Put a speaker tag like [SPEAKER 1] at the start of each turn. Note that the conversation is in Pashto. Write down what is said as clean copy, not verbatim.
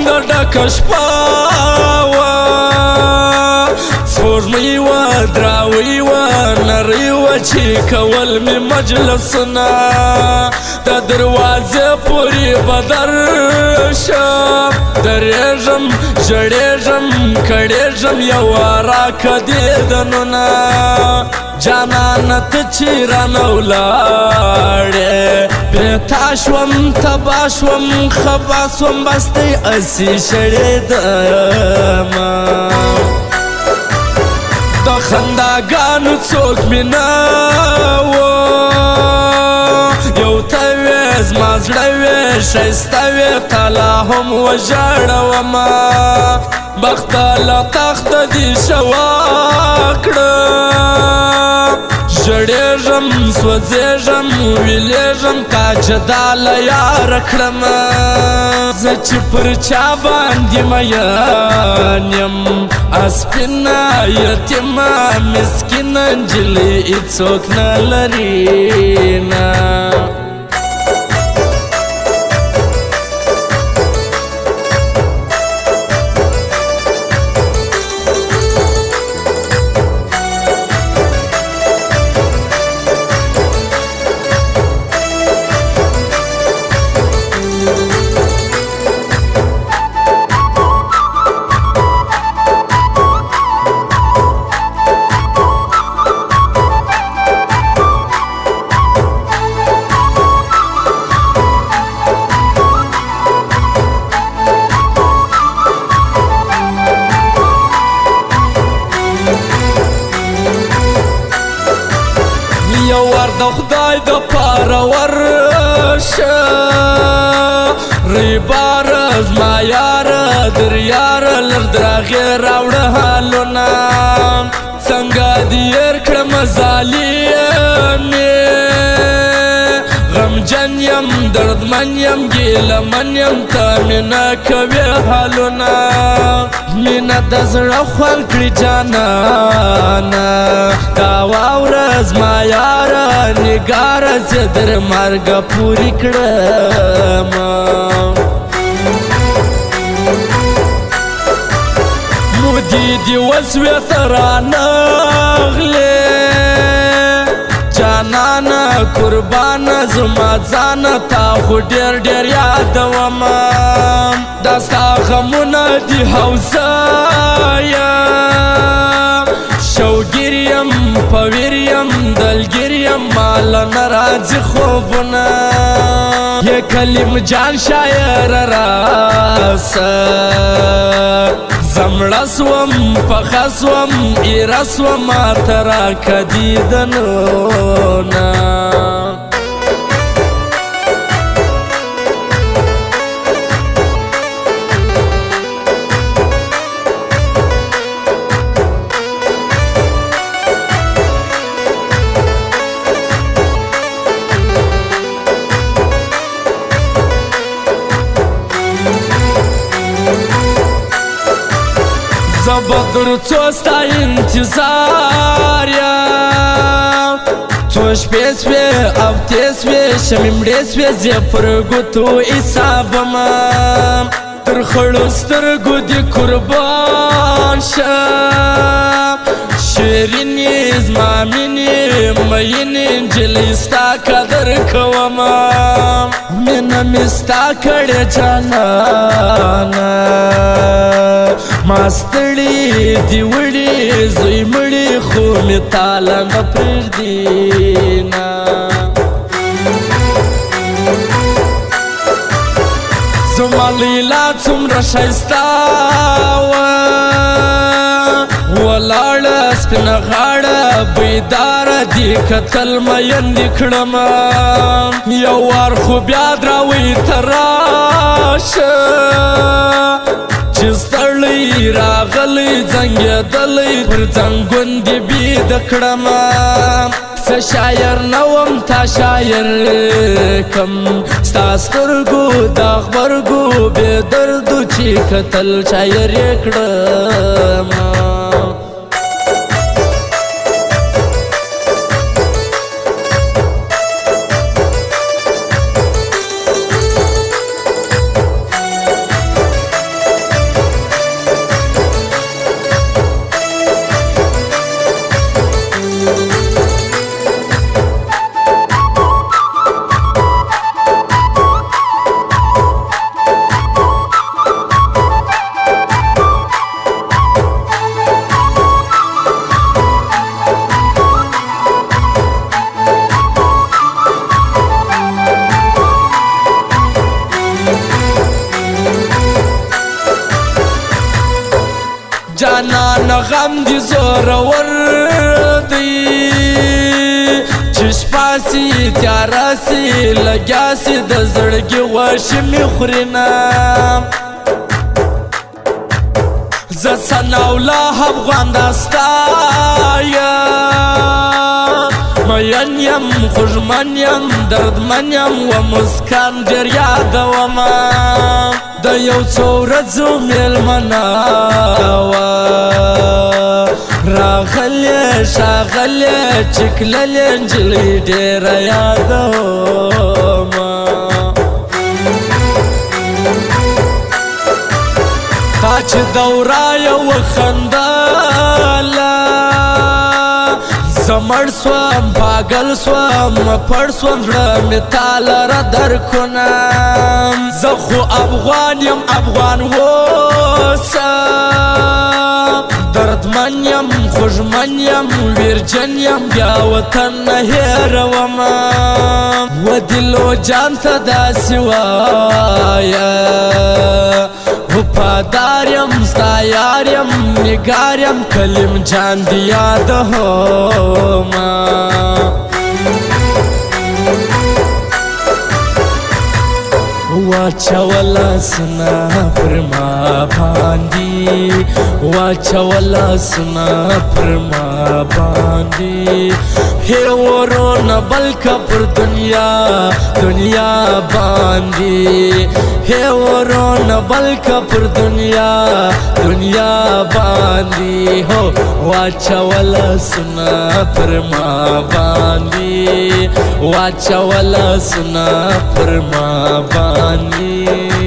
[SPEAKER 1] د ډکه شپه وه سپوږمۍ وه دراوۍ وه نرۍ وه چې کول مې مجلسونه د دروازې پورې به درشم درېږم ژړېږم کړېږم یوه راکه دیدنونه جانانه ته چې رانه ولاړې بې تا شوم تبا شوم خفا شوم بس دی اسې شړېدمه د خنداګانو څوک مې نه وه یو ته وې زما زړه وې ښایسته وې تا لا هم وژړومه بخته له تخته دې شوه کړم ژړېږم سوځېږم ویلېږم تا جدا له یاره کړمه زه چې پر چا باندې مین یم سپینه یتیمه مسکینه نجلۍ هېڅوک نه لري نه یو وار د خدای د پاره ورشه ریباره زما یاره در یاره لر دراغې راوړه حالونه څنګه دې هېر کړمه ظالمې غمجن یم دردمن یم ګیلهمن یم ته مې نه کوې حالونه مینه د زړه خوند کړي جانانه دا واوره زما یاره نګاره زه در مرګه پورې کړمه مودې دې وسوې ته رانغلې جانانه قربانه زما ځانه تا خو ډېر ډېر یادومه دا ستا غمونه دي حوصه یم شوګیر یم فویر یم دلګیر یم ماله نه راځي خوبونه یې کلیم جان شاعر راسه زمړه سوم پخه سوم ایره سوم ماته راکه دیدنونه زه به در څو ستا انتظار یم څو شپې سوې هفتې سوې شمې مړې سوې زه پر ګوتو حسابمه تر خړو سترګو دې قربان شم شیرینې زما مینې مینې نجلۍ ستا قدر کومه مینه مې ستا کړې جانانه ما ستړي دي وړي زوی مړي خو مې تاله نه پرېږدي نه زما لیلا څومره ښایسته وه ولاړه سپینه غاړه بیداره دې کتل مین دې کړمه یو وار خو بیا دراوۍ ته راشه چې ستړی راغلی زنګېدلی پر ځنګون دې بیده کړمه زه شاعر نه وم تا شاعر کم ستا سترګو دا غبرګو بې دردو چې کتل شاعر یې کړمه جانان غم دی زورور دی چشپاسی تیاراسی لگیاسی د زړګي غوښې مې خورینه زه ثناءالله افغان داستا یم مین یم خوږمن یم دردمن یم و مسکان ډېر یادومه د یو څو ورځو مېلمنه وه راغلې ښاغلې چې کللې نجلۍ ډېره یادومه تا چې دوره یې وخندله زه مړ سوم پاگل سوم پړ سوم زړه مې تا لره درکنم زه خو افغان یم افغان اوسم دردمن یم خوږمن یم ویرجن یم بیا وطن نه هېرومه و دلو جان ته داسې وایه وفادار یم ستا یار یم نگار یم کلیم جان دی یادومه واچوله سنا پر ما باندې واچوله سنا پر ما باندې هی ورونه بلکه پر دنیا دنیا باندې هی ورونه بلکه پر دنیا دنیا باندې هو واچوله سنا پر ما باندې واچوله سنا پر ما باندې